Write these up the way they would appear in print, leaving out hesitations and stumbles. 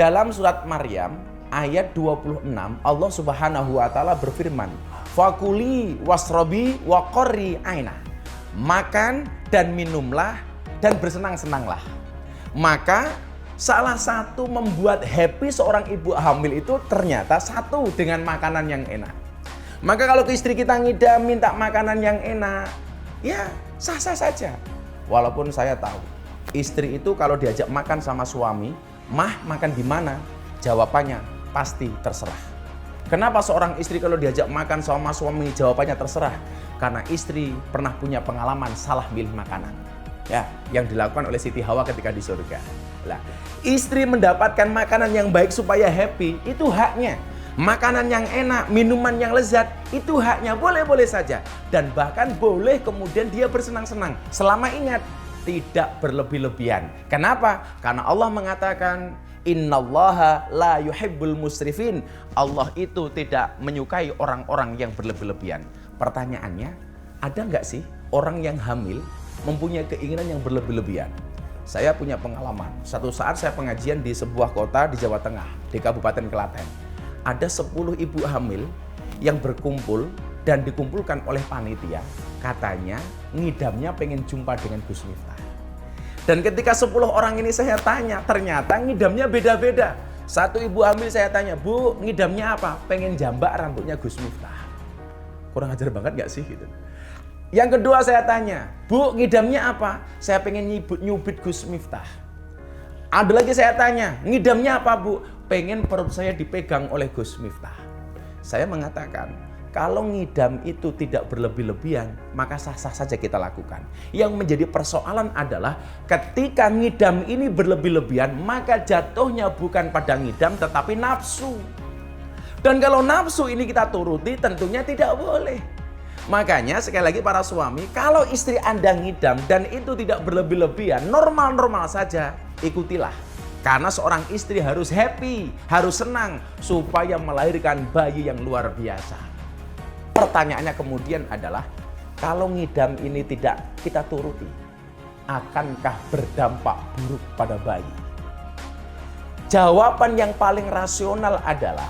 Dalam surat Maryam ayat 26 Allah Subhanahu wa taala berfirman, "Fakuli wasrobi waqarri aina." Makan dan minumlah dan bersenang-senanglah. Maka salah satu membuat happy seorang ibu hamil itu ternyata satu dengan makanan yang enak. Maka kalau istri kita ngidam minta makanan yang enak, ya sah-sah saja. Walaupun saya tahu istri itu kalau diajak makan sama suami, "Mah, makan di mana?" Jawabannya pasti terserah. Kenapa seorang istri kalau diajak makan sama suami jawabannya terserah? Karena istri pernah punya pengalaman salah milih makanan. Ya, yang dilakukan oleh Siti Hawa ketika di surga. Lah, istri mendapatkan makanan yang baik supaya happy, itu haknya. Makanan yang enak, minuman yang lezat, itu haknya, boleh-boleh saja. Dan bahkan boleh kemudian dia bersenang-senang. Selama ingat, tidak berlebih-lebihan. Kenapa? Karena Allah mengatakan, "Innallaha la yuhibbul musrifin." Allah itu tidak menyukai orang-orang yang berlebih-lebihan. Pertanyaannya, ada nggak sih orang yang hamil mempunyai keinginan yang berlebih-lebihan? Saya punya pengalaman. Satu saat saya pengajian di sebuah kota di Jawa Tengah, di Kabupaten Klaten. Ada 10 ibu hamil yang berkumpul dan dikumpulkan oleh panitia. Katanya ngidamnya pengen jumpa dengan Gus Miftah. Dan ketika 10 orang ini saya tanya, ternyata ngidamnya beda-beda. Satu ibu hamil saya tanya, "Bu, ngidamnya apa?" "Pengen jambak rambutnya Gus Miftah." Kurang ajar banget gak sih gitu. Yang kedua saya tanya, "Bu, ngidamnya apa?" "Saya pengen nyubit Gus Miftah." Ada lagi saya tanya, "Ngidamnya apa, Bu?" "Pengen perut saya dipegang oleh Gus Miftah." Saya mengatakan, kalau ngidam itu tidak berlebih-lebihan, maka sah-sah saja kita lakukan. Yang menjadi persoalan adalah ketika ngidam ini berlebih-lebihan, maka jatuhnya bukan pada ngidam tetapi nafsu. Dan kalau nafsu ini kita turuti tentunya tidak boleh. Makanya sekali lagi para suami, kalau istri Anda ngidam dan itu tidak berlebih-lebihan, normal-normal saja, ikutilah. Karena seorang istri harus happy, harus senang supaya melahirkan bayi yang luar biasa. Pertanyaannya kemudian adalah, kalau ngidam ini tidak kita turuti, akankah berdampak buruk pada bayi? Jawaban yang paling rasional adalah,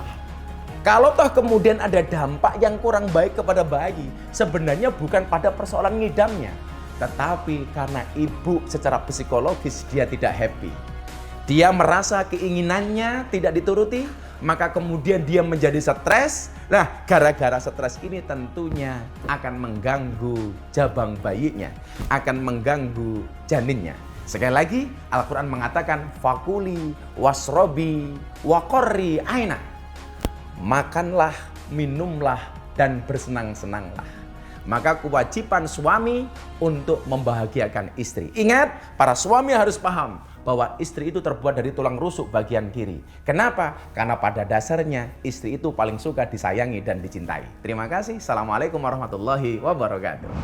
kalau toh kemudian ada dampak yang kurang baik kepada bayi, sebenarnya bukan pada persoalan ngidamnya, tetapi karena ibu secara psikologis dia tidak happy. Dia merasa keinginannya tidak dituruti, maka kemudian dia menjadi stres. Nah, gara-gara stres ini tentunya akan mengganggu jabang bayinya, akan mengganggu janinnya. Sekali lagi, Al-Quran mengatakan, "Fakuli wasrobi waqarri aina." Makanlah, minumlah, dan bersenang-senanglah. Maka kewajiban suami untuk membahagiakan istri. Ingat, para suami harus paham bahwa istri itu terbuat dari tulang rusuk bagian kiri. Kenapa? Karena pada dasarnya istri itu paling suka disayangi dan dicintai. Terima kasih. Assalamualaikum warahmatullahi wabarakatuh.